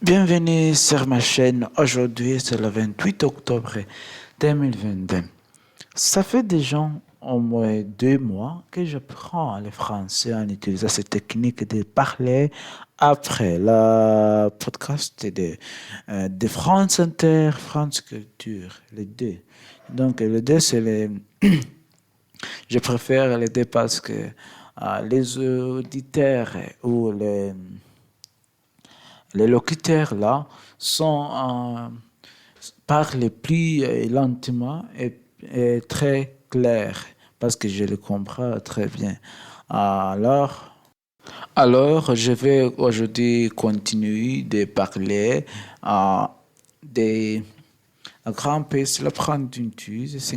Bienvenue sur ma chaîne. Aujourd'hui, c'est le 28 octobre 2022. Ça fait déjà au moins 2 mois que j'apprends le français en utilisant cette technique de parler après la podcast de France Inter, France Culture, les deux. Donc, les deux, c'est les. Je préfère les deux parce que les auditeurs ou les locuteurs là sont parlent plus lentement et très clair parce que je le comprends très bien. Alors, alors je vais aujourd'hui continuer de parler des grands pays, la prendre d'une tuse,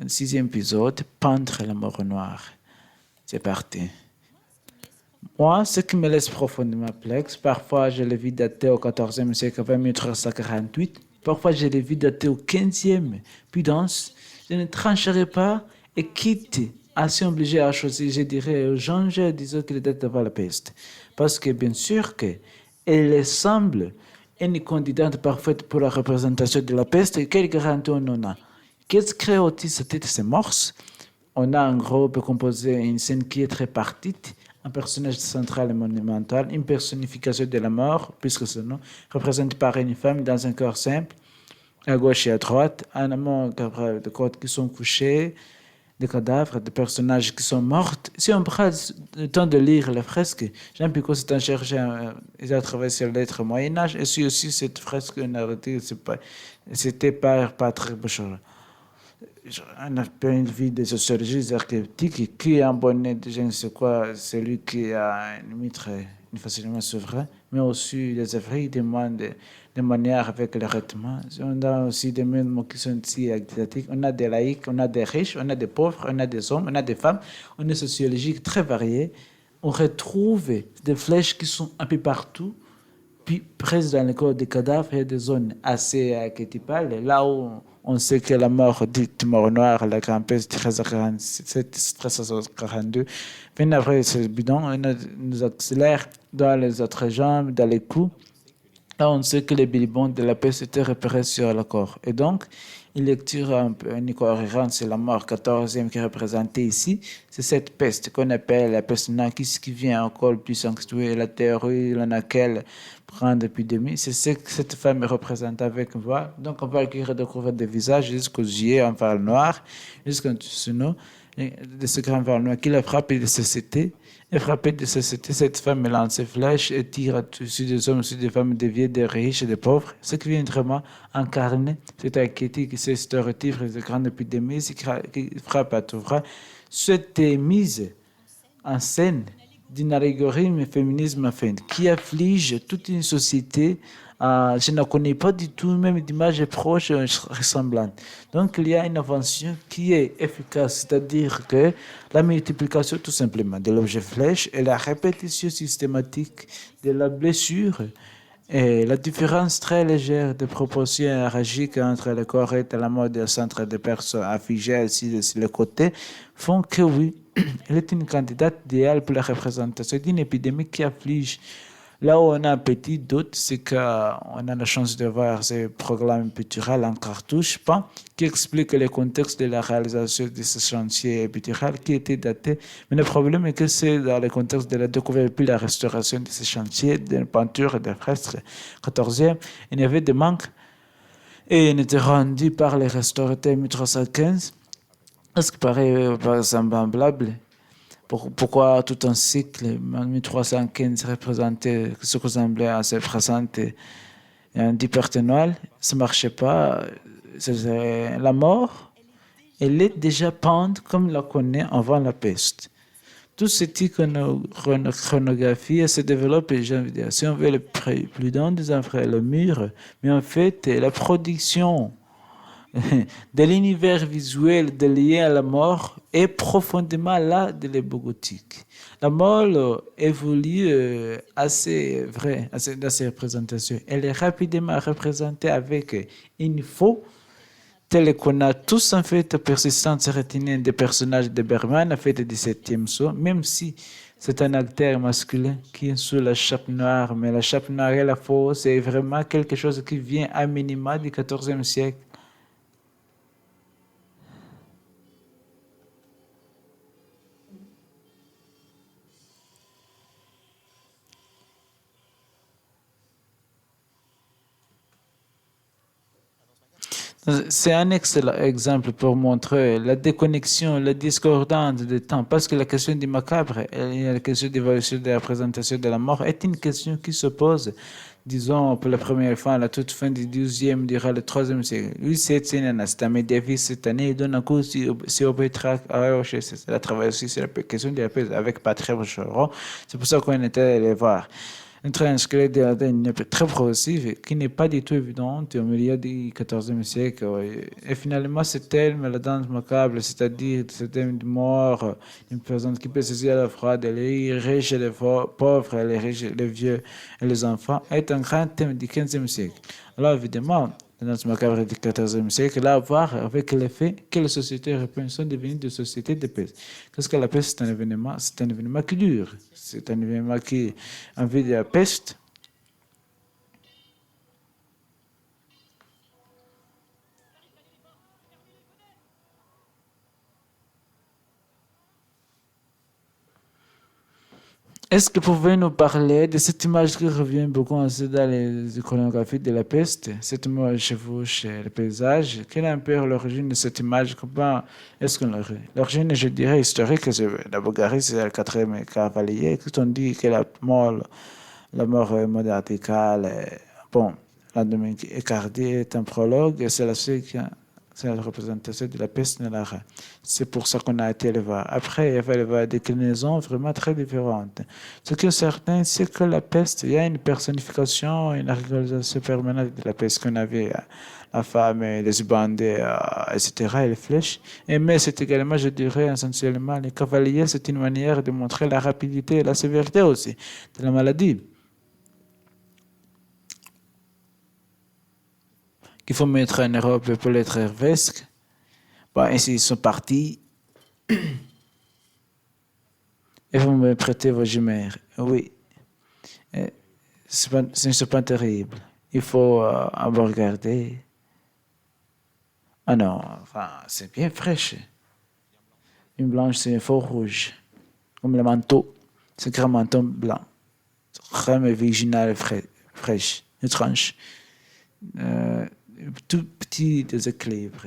un sixième épisode, peindre la mort noire. C'est parti. Moi, ce qui me laisse profondément perplexe, parfois je le vis dater au 14e siècle, 2348, parfois je le vis dater au 15e, puis dans, je ne trancherai pas et quitte, assez obligé à choisir, je dirais aux gens, je disais qu'il date avant la peste. Parce que bien sûr que elle semble une candidate parfaite pour la représentation de la peste, et quelle garantie on en a? Qu'est-ce que crée cette tête, ces morses? On a un groupe composé, une scène qui est très partie, un personnage central et monumental, une personnification de la mort, puisque ce nom, représenté par une femme dans un corps simple, à gauche et à droite, un amant de côtes qui sont couchés, des cadavres, des personnages qui sont morts. Si on prend le temps de lire les fresques, Jean Picot s'est un chercheur, il a travaillé sur l'être Moyen-Âge, et si aussi cette fresque narrative, c'était pas très beau. On appelle une vie de sociologie archétypique qui est un bonnet de je ne sais quoi, celui qui a une mitre facilement souverain, mais aussi des œuvres de manière avec le rythme. On a aussi des mots qui sont si exotiques. On a des laïcs, on a des riches, on a des pauvres, on a des hommes, on a des femmes. On est sociologique très varié. On retrouve des flèches qui sont un peu partout. Puis, presque dans le corps des cadavres, il y a des zones assez archétypales, là où on sait que la mort dite mort noire, la grand-peste 1347, 1342, puis après ce bidon, on nous accélère dans les autres jambes, dans les coups. Là, on sait que les bilibons de la peste étaient repérés sur le corps. Et donc, une lecture un peu incohérente, c'est la mort 14e qui est représentée ici. C'est cette peste qu'on appelle la peste noire qui vient encore plus sanctuer la théorie dans laquelle prend l'épidémie. C'est ce que cette femme représente avec voix. Donc, on va redécouvrir des visages jusqu'aux yeux en val noir, jusqu'au nom de ce grand val noir qui l'a frappé de société. Et frappé de société, cette femme lance ses flèches et tire sur des hommes, sur des femmes, des vieux, des riches et des pauvres. Ce qui vient vraiment incarner cette archétype, ce stéréotype de grande épidémie qui frappe à tout vrai. Cette mise en scène d'un allégorisme féminisme qui afflige toute une société. Je ne connais pas du tout, même d'images proches ressemblantes. Donc, il y a une invention qui est efficace, c'est-à-dire que la multiplication tout simplement de l'objet flèche et la répétition systématique de la blessure et la différence très légère de proportion hiérarchique entre le corps et la mode au centre des personnes affigées ici sur le côté font que oui, elle est une candidate idéale pour la représentation d'une épidémie qui afflige. Là où on a un petit doute, c'est qu'on a la chance de voir ce programme culturel en cartouche, pas, qui explique le contexte de la réalisation de ce chantier culturel qui était daté. Mais le problème est que c'est dans le contexte de la découverte puis la restauration de ce chantier, de peinture et de fresques 14e, il y avait des manques et il était rendu par les restaurateurs 1315. Est-ce que paraît semblable? Pourquoi tout un cycle, 1315 représentait ce que semblait assez présente et un hyperténual, ça ne marchait pas. La mort, elle est déjà peinte comme la connaît avant la peste. Tout cette chronographie se développe, j'ai envie de dire, si on veut le plus dans des après le mur, mais en fait, la production de l'univers visuel de lié à la mort est profondément là de l'ébauche gothique. La mort évolue assez vrai dans ses représentations. Elle est rapidement représentée avec une faux telle qu'on a tous en fait persistance rétinienne des personnages de Bergman, en fait du 7e saut, même si C'est un acteur masculin qui est sous la chape noire, mais la chape noire et la fausse, c'est vraiment quelque chose qui vient à minima du XIVe siècle. C'est un excellent exemple pour montrer la déconnexion, la discordance des temps, parce que la question du macabre et la question d'évolution de la représentation de la mort est une question qui se pose, disons, pour la première fois à la toute fin du XIIe, durant le troisième siècle. Lui, c'est un médiéviste cette année, il donne un cours sur Pétrarque à Rocher. Elle a travaillé aussi sur la question de la paix avec Patrick Rocheron. C'est pour ça qu'on était allé voir un transcrit de l'ADN très progressive qui n'est pas du tout évidente au milieu du XIVe siècle. Et finalement, ce thème, la danse macabre, c'est-à-dire ce thème de mort, une personne qui peut saisir la froide, les riches et les pauvres, les riches, les vieux et les enfants, est un grand thème du XVe siècle. Alors évidemment, la danse macabre du XIVe siècle a à voir avec le fait que les sociétés européennes sont devenues des sociétés de paix. Parce que la peste, c'est un événement qui dure. C'est un événement qui, en vue de la peste, est-ce que vous pouvez nous parler de cette image qui revient beaucoup aussi dans les iconographies de la peste, cette image chez vous, chez le paysage? Quelle est un peu l'origine de cette image? Comment est-ce qu'on l'aurait? L'origine, je dirais, historique, c'est la Bulgarie, c'est le quatrième cavalier, qui ont dit que la mort monarchale, bon, la Dominique Écardi est un prologue, et c'est la seule qui c'est la représentation de la peste noire. C'est pour ça qu'on a été le voir. Après, il y avait des déclinaisons vraiment très différentes. Ce qui est certain, c'est que la peste, il y a une personnification, une réalisation permanente de la peste qu'on avait, la femme, les bandits, etc., et les flèches. Et mais c'est également, je dirais, essentiellement, les cavaliers, c'est une manière de montrer la rapidité et la sévérité aussi de la maladie. Qu'il faut mettre en Europe pour être hervesque. Bon, ainsi, ils sont partis. Et vous me prêtez vos jumelles. Oui, c'est pas terrible. Il faut avoir regardé. Ah non, enfin, c'est bien fraîche. Une blanche, c'est un faux rouge. Comme le manteau. C'est un grand manteau blanc. Crème virginale fraîche. Une tranche. Euh, tout petit déséquilibre.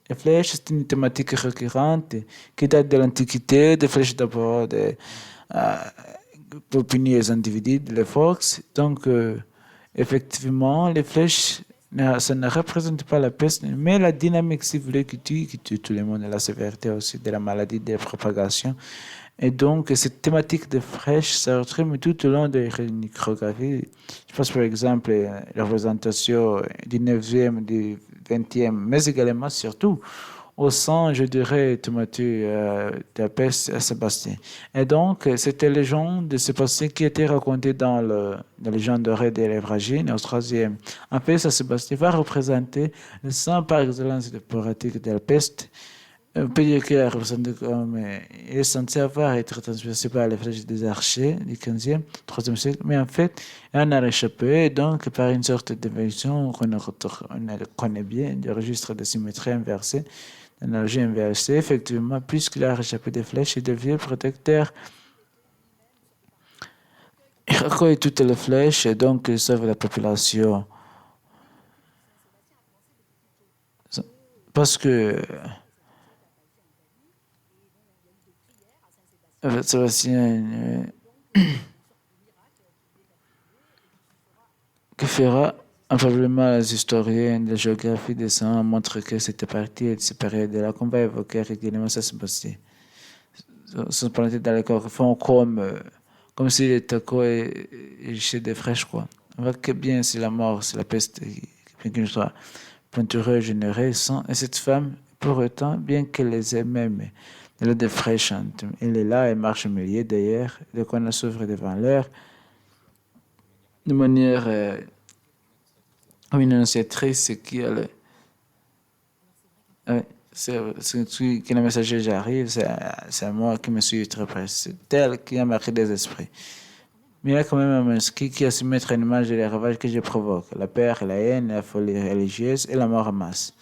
Les flèches, c'est une thématique récurrente qui date de l'Antiquité, des flèches d'abord euh, pour punir les individus, les forces. Donc, effectivement, les flèches, ça ne représente pas la peste, mais la dynamique, si vous voulez, qui tue tout le monde, et la sévérité aussi de la maladie, de la propagation. Et donc, cette thématique de flèches, ça retrouve tout au long de l'iconographie. Je pense par exemple la représentation du 9e, du 20e, mais également surtout au sang, je dirais, Timothée de la peste à Sébastien. Et donc, c'était les légende de Sébastien qui était racontée dans la légende dorée des Lévragines au troisième. En fait, ça, Sébastien va représenter le sang par excellence de pratique de la peste. On peut dire qu'il est représenté comme il est censé avoir été transversé par les flèches des archers du 15e, 3e siècle, mais en fait, il en a échappé, donc par une sorte d'évolution qu'on connaît bien, du registre de symétrie inversée, d'analogie inversée, effectivement, puisqu'il a échappé des flèches, il devient protecteur. Il recueille toutes les flèches et donc il sauve la population. Parce que Sébastien que fera probablement les historiens de géographie des sangs montrent que cette partie est séparée de là qu'on va évoquer régulièrement ça se passait. Sont plantés dans les corps font comme si les tacos et chez des fraîches quoi. On voit que bien c'est la mort, c'est la peste qu'une soit peintureux, généreux, sang. Et cette femme, pour autant, bien qu'elle les aime même, elle a des fraîches. Elle est là, elle marche au milieu d'ailleurs, dès qu'on s'ouvre devant l'heure, de manière une annonciatrice qui a ouais, que le messager j'arrive, c'est moi qui me suis très près. C'est tel qui a marqué des esprits. Mais il y a quand même un manuscrit qui a su mettre une image des ravages que je provoque, la peur, la haine, la folie religieuse et la mort en masse.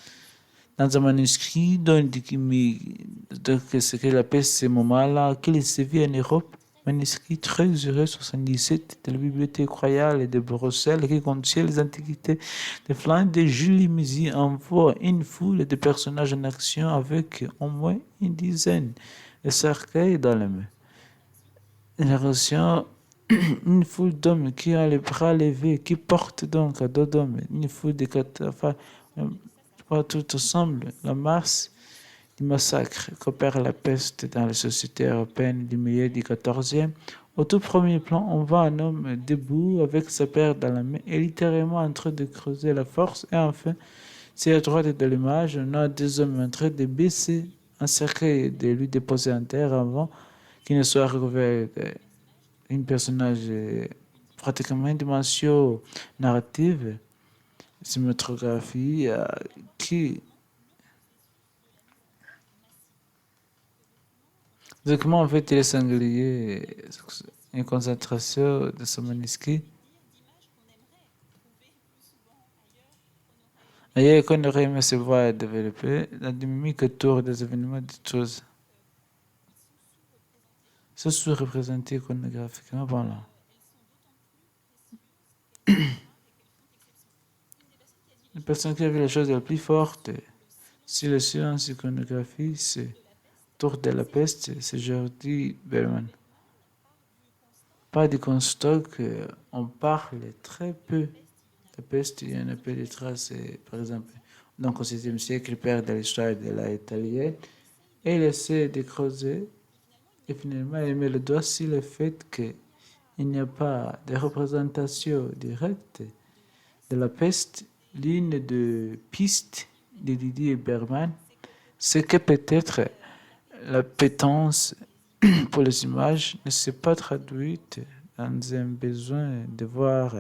Dans un manuscrit que ce que la peste, ce moment-là, qu'il se vit en Europe, manuscrit 1377 de la Bibliothèque royale de Bruxelles qui contient les antiquités de Flandre de Julie Musy envoie une foule de personnages en action avec au moins une dizaine de cercueils dans les mains. Une foule d'hommes qui ont les bras levés, qui portent donc à dos d'hommes, une foule de cataphares, tout ensemble, la masse du massacre qu'opère la peste dans les sociétés européennes du milieu du XIVe. Au tout premier plan, on voit un homme debout avec sa paire dans la main et littéralement en train de creuser la force. Et enfin, sur la droite de l'image, on a deux hommes en train de baisser un cercueil et de lui déposer en terre avant qu'il ne soit recouvert d'un personnage pratiquement une dimension narrative, cinématographie, qui comment en fait il est singulier, une concentration de ce manuscrit. Ailleurs qu'on aurait aimé se voir développer, la dynamique autour des événements de choses. Ce sous-représenté iconographiquement, voilà. La personne qui a vu la chose la plus forte, si le silence iconographie, c'est autour de la peste, c'est Jordi Bellman. Pas du constat qu'on parle très peu. La peste, il y en a peu de traces, par exemple, donc au XVIe siècle, il perd de l'histoire de la italienne, et il essaie de creuser, et finalement, il met le doigt sur le fait qu'il n'y a pas de représentation directe de la peste. L'une de pistes de Didier Berman, c'est que peut-être l'appétence pour les images ne s'est pas traduite dans un besoin de voir,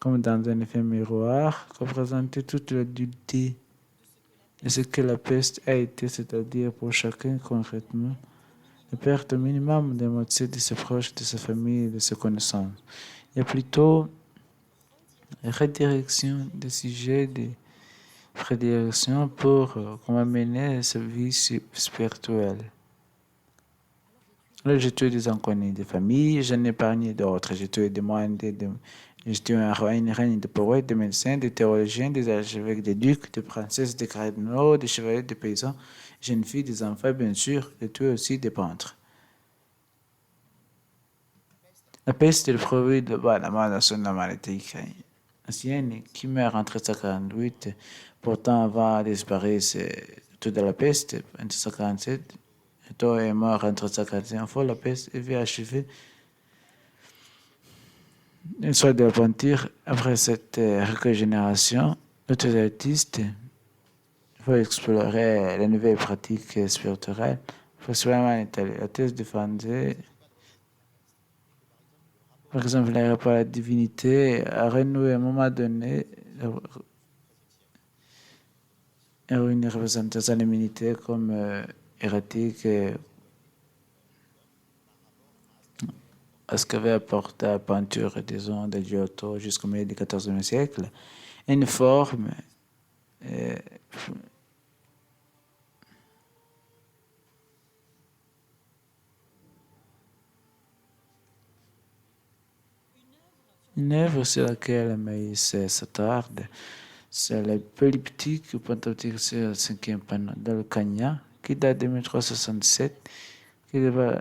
comme dans un effet miroir, représenter toute l'adulte de ce que la peste a été, c'est-à-dire pour chacun concrètement, la perte au minimum de moitié de ses proches, de sa famille, de ses connaissances. Il y a plutôt redirection des sujets, de prédilection pour comment mener sa vie spirituelle. Là, j'ai tué des inconnus de famille, j'en ai épargné d'autres. J'ai tué des moines, j'ai tué un règne de poètes, de médecins, de théologiens, des archevêques, des ducs, des princesses, des cardinaux, des chevaliers, des paysans, jeunes filles, des enfants, bien sûr. J'ai tué aussi des peintres. La peste est le produit de la nationalité ancienne qui meurt en 1348. Pourtant, avant de disparaître, c'est toute la peste en 1347. Tôt est mort en 1347. Enfin, la peste est achevée. Une sorte de peinture. Après cette régénération, d'autres artistes vont explorer les nouvelles pratiques spirituelles. Principalement en Italie. La thèse défendait, par exemple, le rapport à la divinité a renoué à un moment donné une représentation de l'humanité comme hérétique à ce qu'avait apporté la peinture, disons, de Giotto jusqu'au milieu du XIVe siècle, une forme une œuvre sur laquelle Maïs s'attarde, c'est la polyptyque ou pentaptyque sur le cinquième panneau dans le Cagna, qui date de 1367, qui devait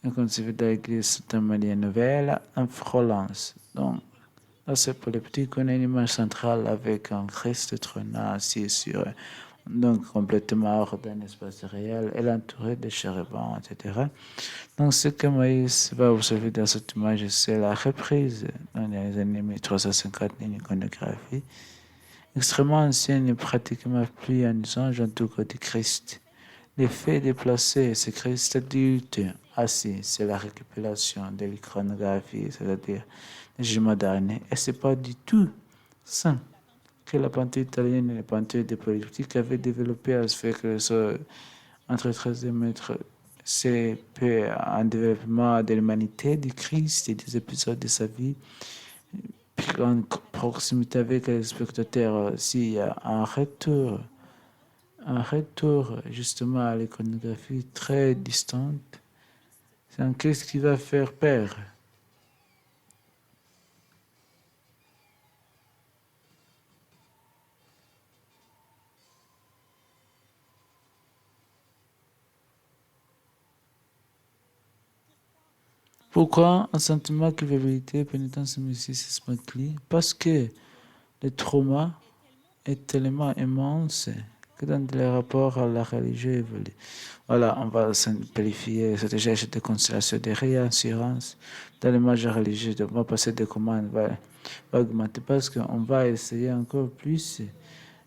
être conçu dans l'église Sainte-Marie Nouvelle en Florence. Donc, dans cette polyptyque, on a une image centrale avec un Christ trônant assis sur donc complètement hors d'un espace réel, elle est entourée de chérubins, etc. Donc, ce que Moïse va observer dans cette image, c'est la reprise dans les années 1350 d'une iconographie extrêmement ancienne et pratiquement plus en usage, en tout cas du Christ. Le fait de placer ce Christ adulte assis, c'est la récupération de l'iconographie, c'est-à-dire le jugement dernier, et c'est pas du tout ça que la pensée italienne et la pensée des politiques avaient développé à ce fait que ce, entre 13 mètres, c'est un développement de l'humanité, du Christ et des épisodes de sa vie. Puis en proximité avec les spectateurs, s'il y a un retour justement à l'iconographie très distante, c'est un Christ qui va faire peur. Pourquoi un sentiment de culpabilité, pénitence, mysticisme clé? Parce que le trauma est tellement immense que dans les rapports à la religion évolue. Voilà, on va simplifier cette geste de constellation de réassurance dans l'image religieuse. On va passer des commandes, va augmenter parce qu'on va essayer encore plus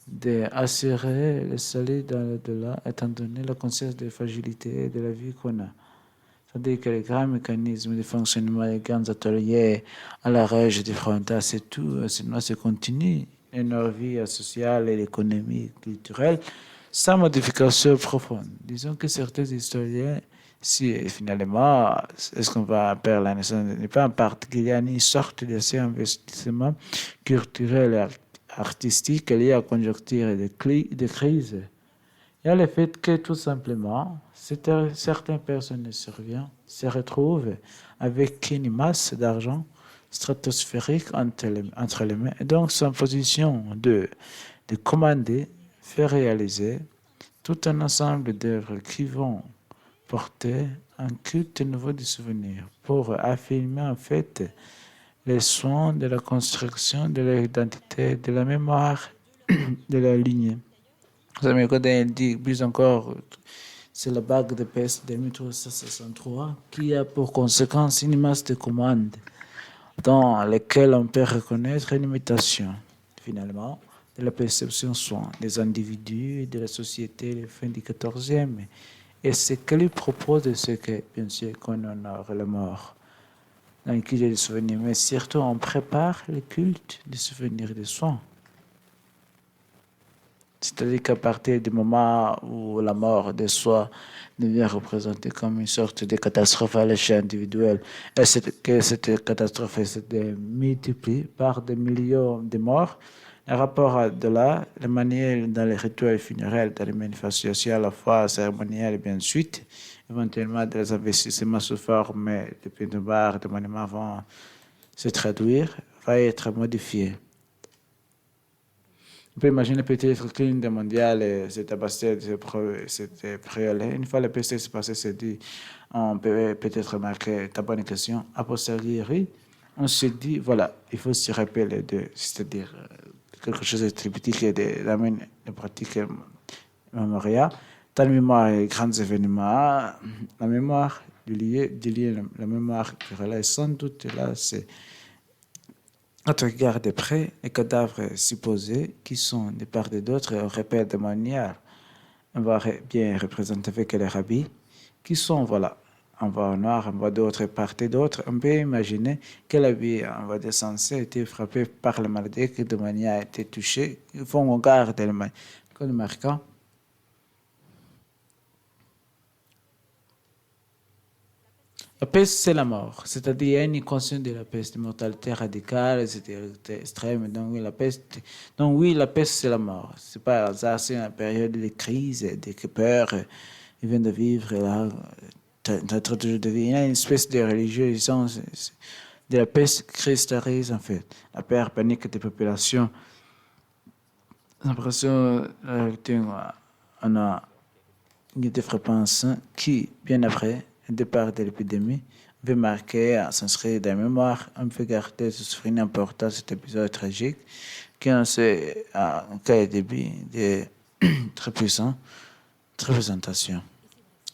d'assurer le salut dans l'au-delà, étant donné la conscience de fragilité de la vie qu'on a. C'est-à-dire que les grands mécanismes de fonctionnement des grands ateliers à la rage des frontières, c'est tout, sinon c'est continu. Et nos vies sociales et l'économie culturelle, sans modification profonde. Disons que certains historiens, si finalement, est-ce qu'on va appeler la naissance n'est pas en particulier une sorte de ces investissements culturels et artistiques liés à la conjoncture de crise. Il y a le fait que tout simplement, certaines personnes se retrouvent avec une masse d'argent stratosphérique entre les mains et donc sont en position de commander, faire réaliser tout un ensemble d'œuvres qui vont porter un culte nouveau du souvenir pour affirmer en fait les soins de la construction de leur identité, de la mémoire, de la lignée. Vous savez, quand elle dit plus encore, c'est la bague de peste de 1363 qui a pour conséquence une masse de commandes dans lesquelles on peut reconnaître une imitation, finalement, de la perception soin des individus et de la société de la fin du XIVe. Et ce qu'elle lui propose, c'est que, bien sûr, qu'on honore la mort dans le culte des souvenirs, mais surtout on prépare le culte des souvenirs des soins. C'est-à-dire qu'à partir du moment où la mort de soi devient représentée comme une sorte de catastrophe à l'échelle individuelle, et que cette catastrophe se multiplie par des millions de morts, le rapport à de là, la manière dans les rituels funéraires, dans les manifestations à la fois cérémonielles et bien ensuite, éventuellement des investissements sous forme de pénombre, de monuments vont se traduire, va être modifié. On peut imaginer peut-être que l'une des mondiales s'est abassée de cette période. Une fois la peste s'est passée, c'est dit, on peut peut-être remarquer ta bonne question. A posteriori, on se dit, voilà, il faut se rappeler de, c'est-à-dire quelque chose de triptyque et d'amener de pratique mémoriale. Dans la mémoire des grands événements, la mémoire du lieu, la mémoire du relais, sans doute là, c'est notre regard de près, les cadavres supposés qui sont de part et d'autre, on répète de manière, on va bien représenter avec les rabbis, qui sont, voilà, on va au noir, on va d'autre part et d'autre. On peut imaginer que la vie, on va dire, censée été frappée par la maladie, que de manière a été touchée. Il faut qu'on garde le marquant. La peste, c'est la mort. C'est-à-dire, il y a une conscience de la peste, de mortalité radicale, c'était extrême. Donc, oui, la peste, c'est la mort. C'est pas hasard, c'est une période de crise, de peur. Il vient de vivre là, de vie. Il y a une espèce de religion de la peste cristallise, en fait. La peur, panique des populations. L'impression, on a une fréquence qui, bien après, le départ de l'épidémie, veut marquer, s'inscrire dans la mémoire, on peut garder ce souvenir important, cet épisode tragique, qui est un cas de début de très puissant, très présentation.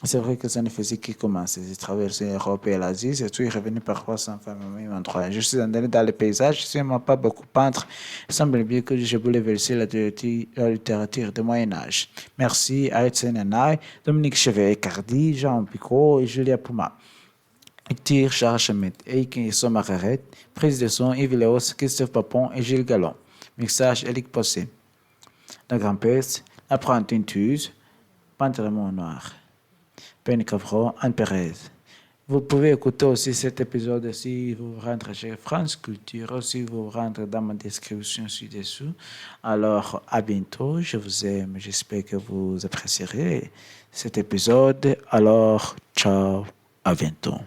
C'est vrai que c'est un physique qui commence, il traverse l'Europe et l'Asie, c'est tout, il est revenu parfois sans femme, même en trois. Je suis allé dans les paysages, je ne suis pas beaucoup peintre. Il semble bien que je voulais verser la littérature du Moyen-Âge. Merci à Etienne Henay, Dominique Chevet-Cardi, Jean Picot et Julia Pouma. Tir Charles Schmidt, Eiken Somararet, prise de son Yves Léos, Christophe Papon et Gilles Gallon. Mixage Eric Possé. La Grand-Peste, Apprenti Intuse, Pantalon Noir. Penny Cavron, Anne Perez. Vous pouvez écouter aussi cet épisode si vous rentrez chez France Culture ou si vous rentrez dans ma description ci-dessous. Alors, à bientôt. Je vous aime. J'espère que vous apprécierez cet épisode. Alors, ciao. À bientôt.